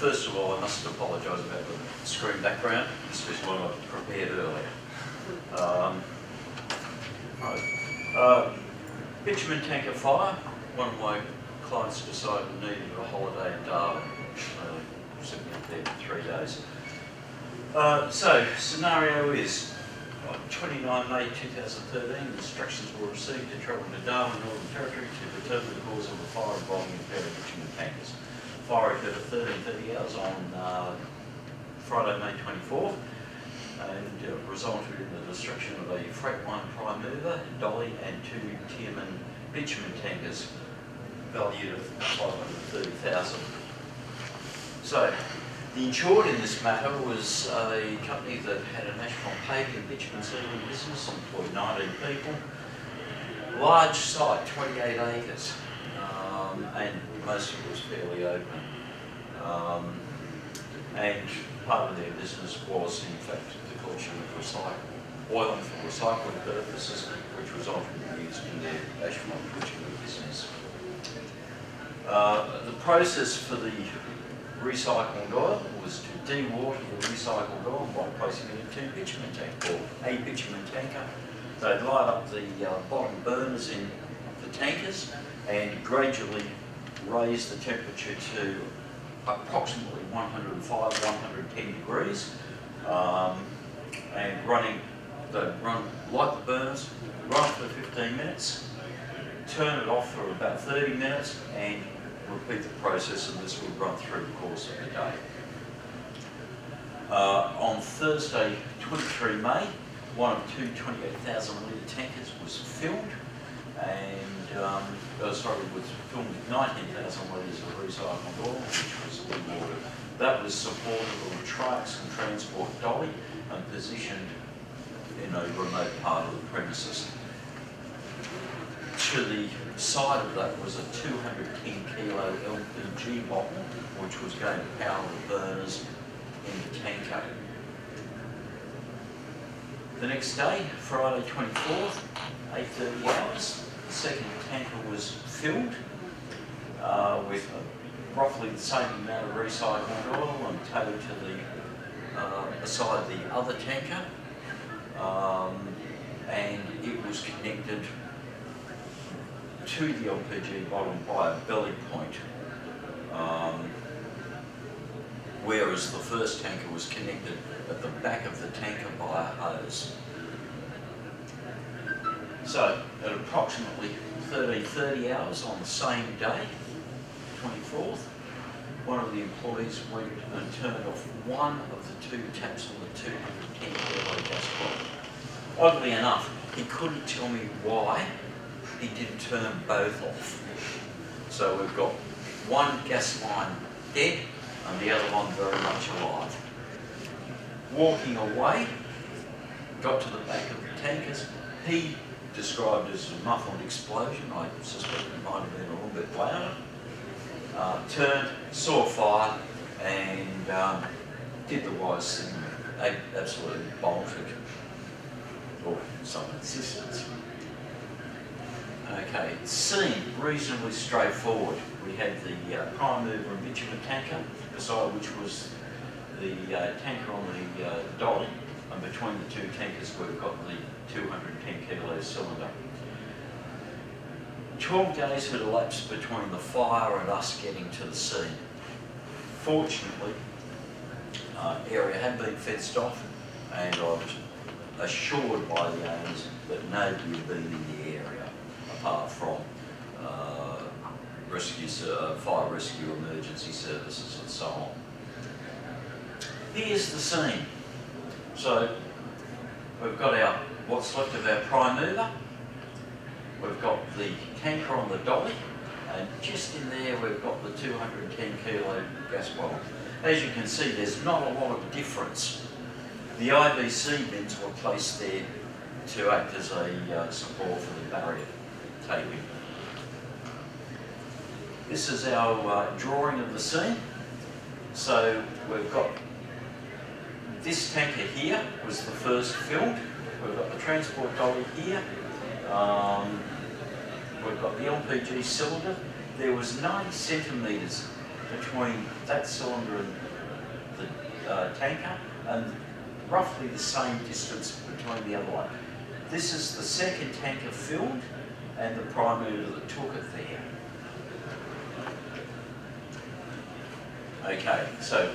first of all, I must apologise about the screen background. This was one I prepared earlier. Bitumen tanker fire. One of my clients decided he needed a holiday in Darwin. Sitting up there for 3 days. So, scenario is, on 29 May 2013, instructions were received to travel to Darwin, Northern Territory to determine the cause of the fire involving a pair of bitumen tankers. Fire occurred at 13:30 hours on Friday, May 24th, and resulted in the destruction of a freight one prime mover, dolly, and 2 Tierman bitumen tankers, valued at $530,000. So, the insured in this matter was a company that had a national paving and bitumen sealing business, employed 19 people, large site, 28 acres, and most of it was fairly open. And part of their business was, in fact, the collection of oil for recycling purposes, which was often used in their asphalt bitumen business. The process for the recycled oil was to dewater the recycled oil by placing it in 2 bitumen tankers, or a bitumen tanker. They'd light up the bottom burners in the tankers and gradually raise the temperature to approximately 105, 110 degrees, and light the burners, run for 15 minutes, turn it off for about 30 minutes, and repeat the process, and this would run through the course of the day. On Thursday, 23 May, one of 2 28,000 litre tankers was filled, and was filled with 19,000 litres of recycled oil, which was dewatered. That was supported on trucks and transport dolly and positioned in a remote part of the premises. To the side of that was a 210 kilo LPG bottle, which was going to power the burners in the tanker. The next day, Friday 24th, 8:30 hours, the second tanker was filled with roughly the same amount of recycled oil and towed to the beside the other tanker, and it was connected to the LPG bottle by a belly point, whereas the first tanker was connected at the back of the tanker by a hose. So, at approximately 13:30 hours on the same day, 24th, one of the employees went and turned off one of the 2 taps on the 210 kilo gas bottle. Oddly enough, he couldn't tell me why he didn't turn both off. So we've got one gas line dead and the other one very much alive. Walking away, got to the back of the tankers. He described as a muffled explosion. I suspect it might have been a little bit louder. Turned, saw fire, and did the wise thing. Absolutely bolted, or some assistance. Okay, scene reasonably straightforward. We had the prime mover and bitumen tanker, beside which was the tanker on the dolly, and between the 2 tankers we've got the 210 kilo cylinder. 12 days had elapsed between the fire and us getting to the scene. Fortunately, area had been fenced off, and I was assured by the owners that nobody had been in the area apart from fire rescue, emergency services and so on. Here's the scene. So we've got what's left of our prime mover, we've got the tanker on the dolly, and just in there we've got the 210 kilo gas bottle. As you can see, there's not a lot of difference. The IBC bins were placed there to act as a support for the barrier taping. This is our drawing of the scene. So we've got this tanker here was the first filled. We've got the transport dolly here. We've got the LPG cylinder. There was 90 centimetres between that cylinder and the tanker, and roughly the same distance between the other one. This is the second tanker filled, and the prime mover that took it there. Okay, so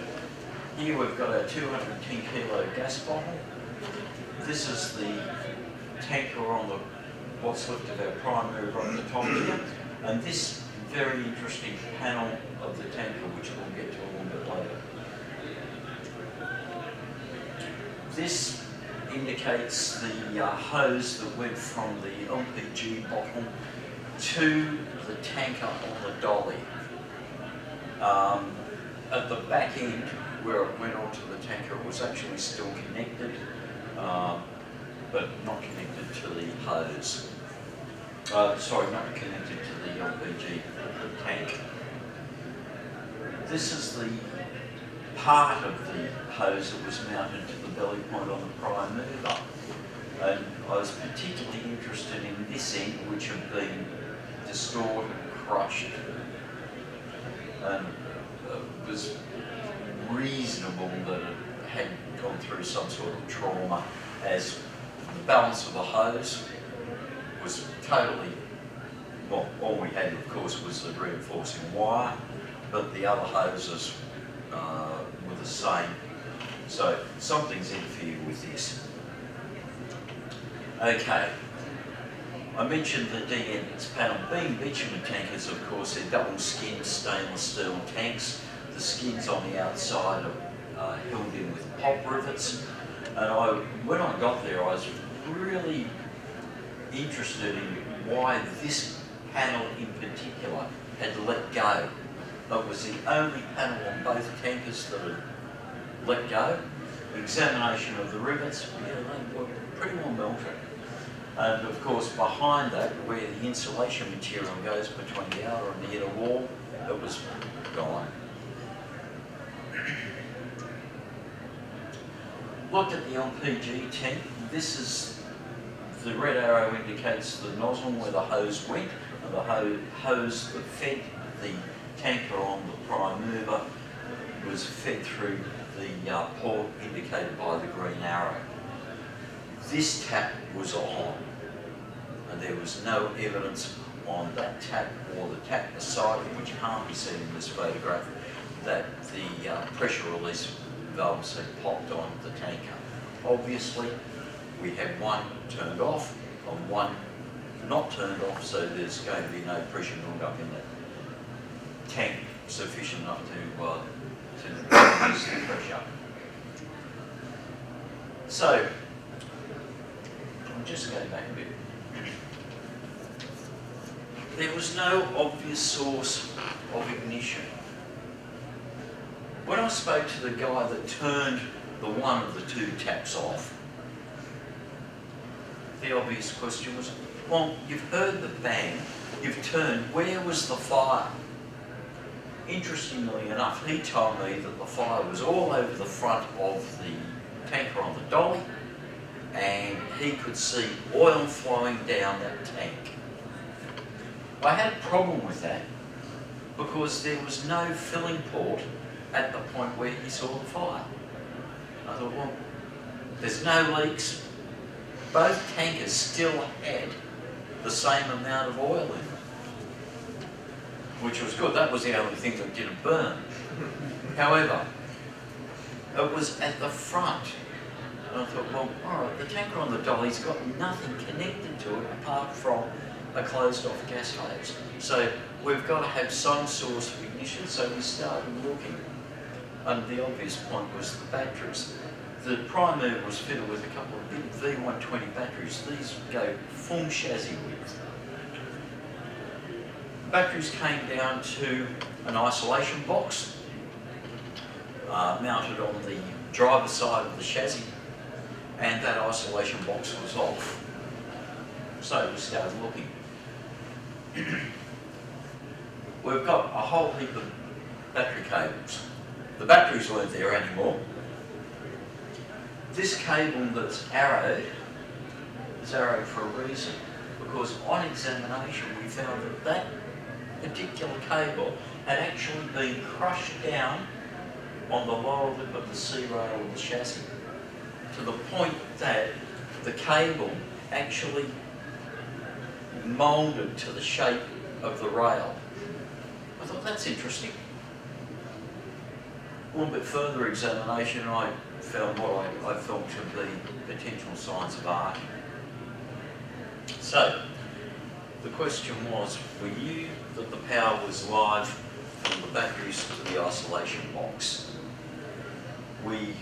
here we've got a 210 kilo gas bottle. This is the tanker on the what's left of our prime mover on the top here, and this very interesting panel of the tanker, which we'll get to a little bit later. This indicates the hose that went from the LPG bottle to the tanker on the dolly. At the back end, where it went onto the tanker, it was actually still connected, but not connected to the hose. Sorry, not connected to the LPG tank. This is the part of the hose that was mounted to the belly point on the prime mover. And I was particularly interested in this end, which had been distorted, crushed, and it was reasonable that it had gone through some sort of trauma, as the balance of the hose was totally, well, all we had of course was the reinforcing wire, but the other hoses were the same. So something's interfered with this. Okay, I mentioned the DNS panel. Being bitumen tankers, of course, they're double skinned stainless steel tanks. The skins on the outside are held in with pop rivets. And when I got there, I was really interested in why this panel in particular had let go. It was the only panel on both tankers that had let go. Examination of the rivets, yeah, they were pretty well melted. And of course, behind that, where the insulation material goes between the outer and the inner wall, it was gone. Look at the LPG tank. This is, the red arrow indicates the nozzle where the hose went, and the hose that fed the tanker on the prime mover was fed through the port indicated by the green arrow. This tap was on, and there was no evidence on that tap or the tap beside it, which can't be seen in this photograph, that the pressure release valves had popped on the tanker. Obviously, we had one turned off and one not turned off, so there's going to be no pressure build up in the tank sufficient enough to reduce the pressure. So, I'm just going back a bit. There was no obvious source of ignition. When I spoke to the guy that turned the one of the two taps off, the obvious question was, well, you've heard the bang, you've turned, where was the fire? Interestingly enough, he told me that the fire was all over the front of the tanker on the dolly, and he could see oil flowing down that tank. I had a problem with that because there was no filling port at the point where he saw the fire. I thought, well, there's no leaks. Both tankers still had the same amount of oil in them, which was good. That was the only thing that didn't burn. However, it was at the front. And I thought, well, all right, the tanker on the dolly's got nothing connected to it apart from a closed-off gas hose. So we've got to have some source of ignition, so we started looking. And the obvious point was the batteries. The prime mover was fitted with a couple of big V120 batteries. These go full chassis width. Batteries came down to an isolation box mounted on the driver's side of the chassis, and that isolation box was off. So we started looking. We've got a whole heap of battery cables. The batteries weren't there anymore. This cable that's arrowed is arrowed for a reason, because on examination we found that that particular cable had actually been crushed down on the lower lip of the C rail of the chassis to the point that the cable actually moulded to the shape of the rail. I thought, that's interesting. A little bit further examination, I found what I felt to be potential signs of arcing. So, the question was, we knew that the power was live from the batteries to the isolation box. We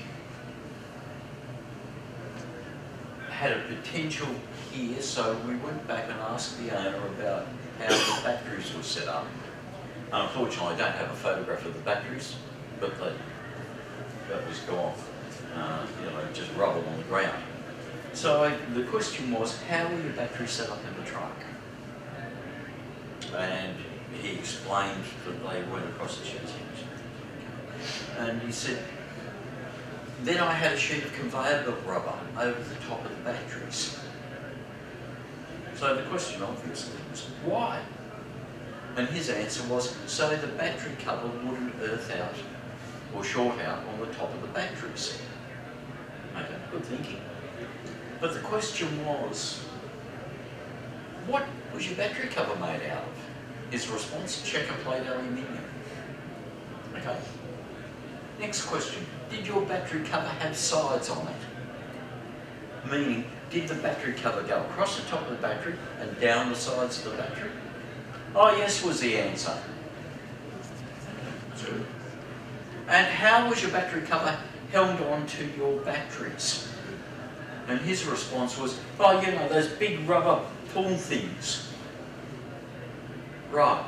had a potential here, so we went back and asked the owner about how the batteries were set up. Unfortunately, I don't have a photograph of the batteries, but that was gone, you know, just rubble on the ground. So the question was, how were your batteries set up in the truck? And he explained that they went across the chassis. And he said, then I had a sheet of conveyor belt rubber over the top of the batteries. So the question obviously was, why? And his answer was, so the battery cover wouldn't earth out or short out on the top of the batteries. Okay, good thinking. But the question was, what was your battery cover made out of? His response, checker plate aluminium. Okay. Next question, did your battery cover have sides on it? Meaning, did the battery cover go across the top of the battery and down the sides of the battery? Oh yes, was the answer. And how was your battery cover held onto your batteries? And his response was, oh, you know, those big rubber pull things. Right.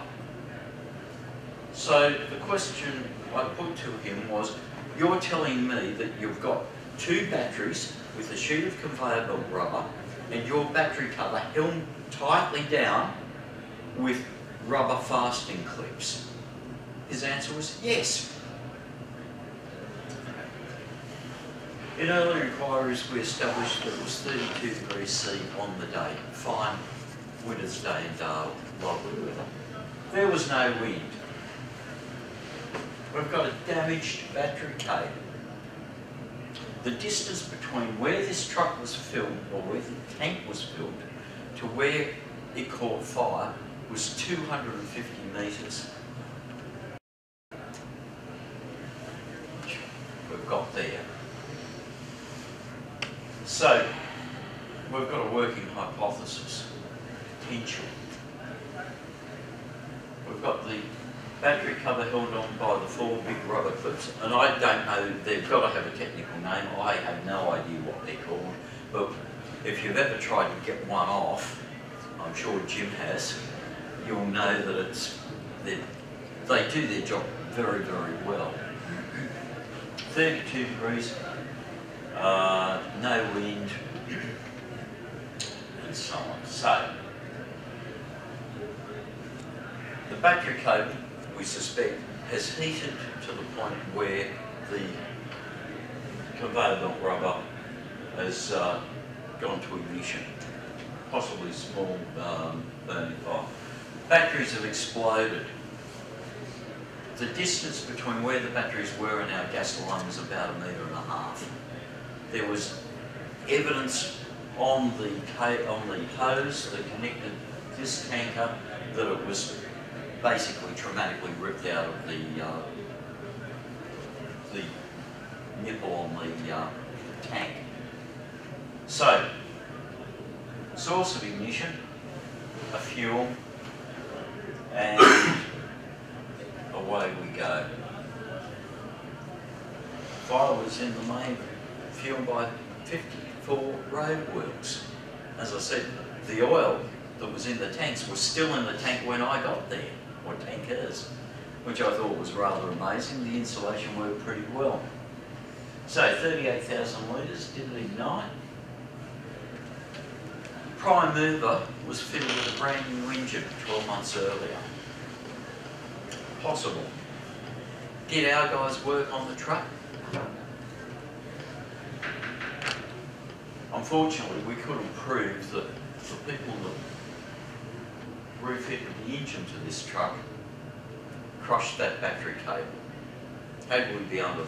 So the question I put to him was, you're telling me that you've got two batteries with a sheet of conveyor belt rubber and your battery cover held tightly down with rubber fastening clips? His answer was yes. In earlier inquiries, we established that it was 32 degrees C on the day. Fine winter's day in Darwin, lovely weather. There was no wind. We've got a damaged battery cable. The distance between where this truck was filled, or where the tank was filled, to where it caught fire was 250 metres. We've got there. So, we've got a working hypothesis, potential. We've got the battery cover held on by the four big rubber clips, and I don't know, they've got to have a technical name, I have no idea what they're called, but if you've ever tried to get one off, I'm sure Jim has, you'll know that they do their job very, very well. 32 degrees, no wind, and so on. So, the battery cable, we suspect, has heated to the point where the conveyor belt rubber has gone to ignition, possibly small burning fire. Batteries have exploded. The distance between where the batteries were and our gas line was about 1.5 meters. There was evidence on the hose that connected this tanker that it was basically traumatically ripped out of the nipple on the tank. So, source of ignition, a fuel, and away we go. Fire was in the main fueled by 54 roadworks. As I said, the oil that was in the tanks was still in the tank when I got there, or tankers, which I thought was rather amazing. The insulation worked pretty well. So 38,000 litres, did it ignite? Prime mover was fitted with a brand new engine 12 months earlier. Possible. Did our guys work on the truck? Unfortunately, we couldn't prove that the people that refitted the engine to this truck crushed that battery cable. Had we been able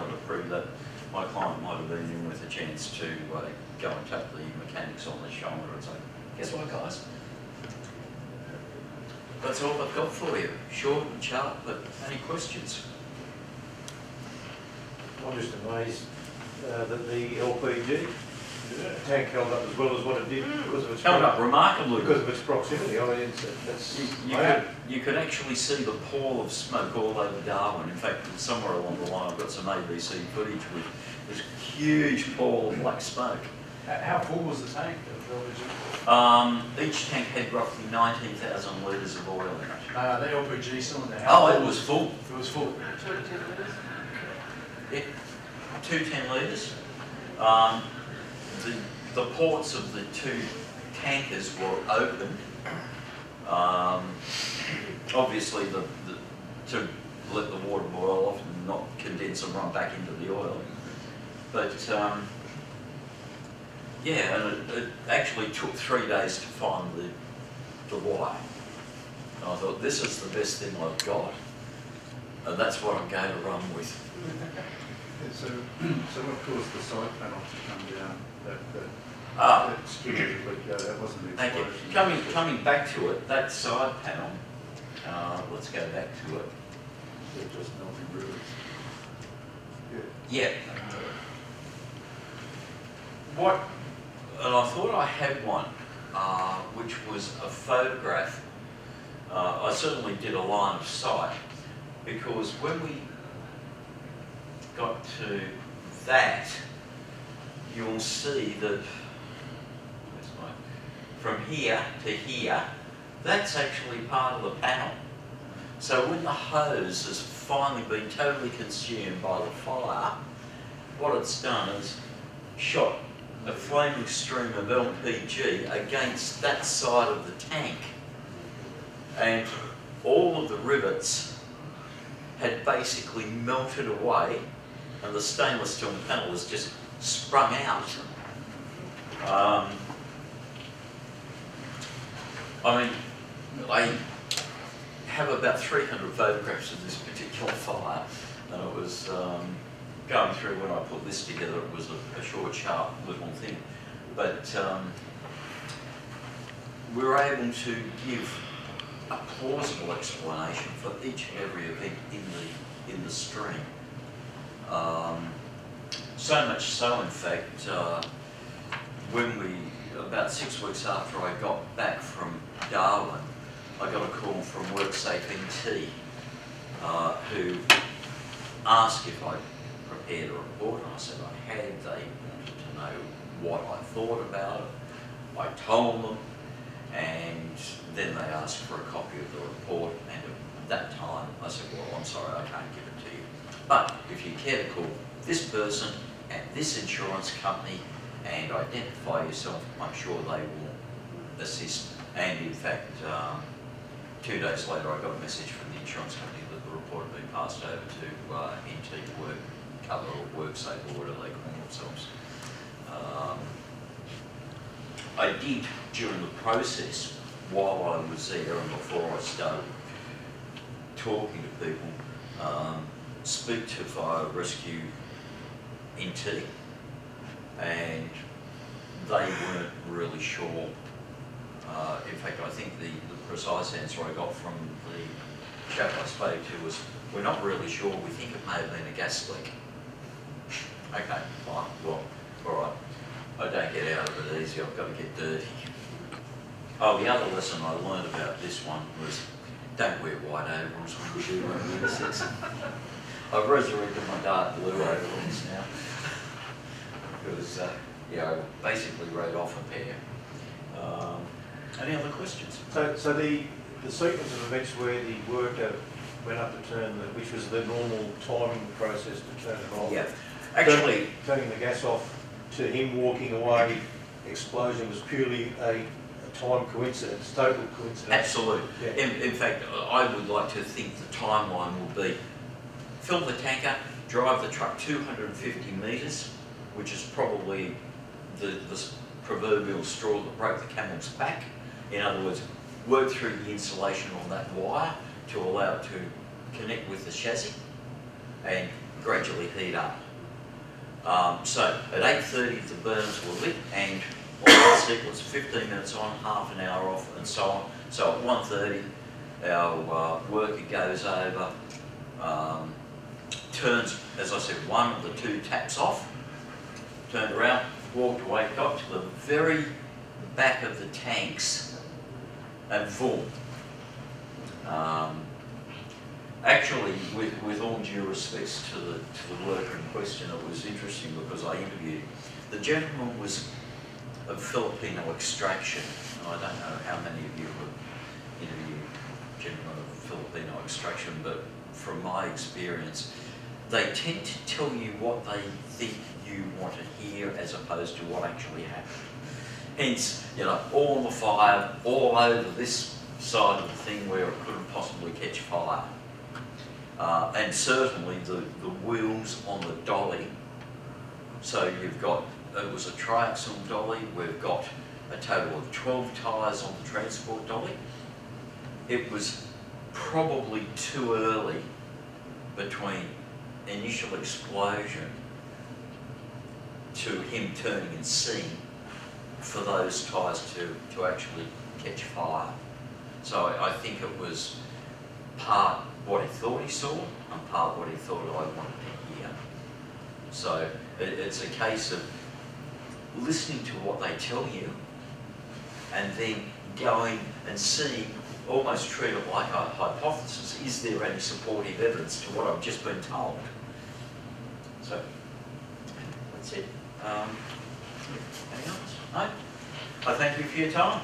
to prove that, my client might have been in with a chance to go and tap the mechanics on the shoulder and say, guess what, guys? That's all I've got for you. Short and sharp, but any questions? I'm just amazed that the LPG tank held up as well as what it did because of its held up remarkably because of its proximity. I mean, that's you could actually see the pall of smoke all over Darwin. In fact, somewhere along the line, I've got some ABC footage with this huge pall of black smoke. How full was the tank of LPG? Each tank had roughly 19,000 litres of oil in it. The LPG cylinder. Oh, it was full. It was full. 2 to 10 litres? Yeah, 2 10 litres. The ports of the 2 tankers were open. Obviously, to let the water boil off and not condense and run back into the oil. But yeah, and it actually took 3 days to find the wire. And I thought, this is the best thing I've got, and that's what I'm going to run with. So what caused the side panel to come down? That skidded, but that wasn't the Thank you. explosion. Coming back to it, that side panel, let's go back to it. It just melted really. Yeah. And I thought I had one, which was a photograph. I certainly did a line of sight, because when we got to that, you'll see that from here to here, that's actually part of the panel. So when the hose has finally been totally consumed by the fire, what it's done is shot a flaming stream of LPG against that side of the tank. And all of the rivets had basically melted away, and the stainless steel panel was just sprung out. I mean, I have about 300 photographs of this particular fire, and it was going through when I put this together. It was a short, sharp little thing, but we were able to give a plausible explanation for each and every event in the stream. So much so, in fact, when about 6 weeks after I got back from Darwin, I got a call from WorkSafe NT, who asked if I prepared a report, and I said I had. They wanted to know what I thought about it. I told them, and then they asked for a copy of the report, and at that time I said, well, I'm sorry, I can't give it to you. But if you care to call this person at this insurance company and identify yourself, I'm sure they will assist. And in fact, 2 days later I got a message from the insurance company that the report had been passed over to NT Cover or WorkSafe or whatever they call themselves. I did, during the process, while I was there and before I started talking to people, speak to Fire Rescue NT, and they weren't really sure. In fact, I think the precise answer I got from the chap I spoke to was, we're not really sure, we think it may have been a gas leak. Okay, fine, well, all right. I don't get out of it easy, I've got to get dirty. Oh, the other lesson I learned about this one was, don't wear white overalls when you do one of these. I've resurrected my dark blue overalls now. Because, yeah, I basically rode off a pair. Any other questions? So the sequence of events where the worker went up to turn, which was the normal timing process to turn it off. Yeah, actually, turning the gas off to him walking away, explosion was purely a time coincidence, total coincidence. Absolutely. Yeah. In fact, I would like to think the timeline will be fill the tanker, drive the truck 250 metres, which is probably the proverbial straw that broke the camel's back. In other words, work through the insulation on that wire to allow it to connect with the chassis and gradually heat up. So at 8:30 the burners were lit, and on sequence 15 minutes on, half an hour off, and so on. So at 1:30 our worker goes over, turns, as I said, one of the two taps off, turned around, walked away, got to the very back of the tanks, and boom. Actually, with all due respects to the worker in question, it was interesting because I interviewed him. The gentleman was of Filipino extraction. I don't know how many of you have interviewed gentlemen of Filipino extraction, but from my experience, they tend to tell you what they think you want to hear as opposed to what actually happened. Hence, you know, all the fire, all over this side of the thing where it couldn't possibly catch fire. And certainly the wheels on the dolly. So you've got, it was a triaxle dolly, we've got a total of 12 tyres on the transport dolly. It was probably too early between initial explosion to him turning and seeing for those tyres to actually catch fire. So I think it was part what he thought he saw and part what he thought I wanted to hear. So it's a case of listening to what they tell you and then going and seeing, almost treat it like a hypothesis. Is there any supportive evidence to what I've just been told? So that's it. Anything else? No? I thank you for your time.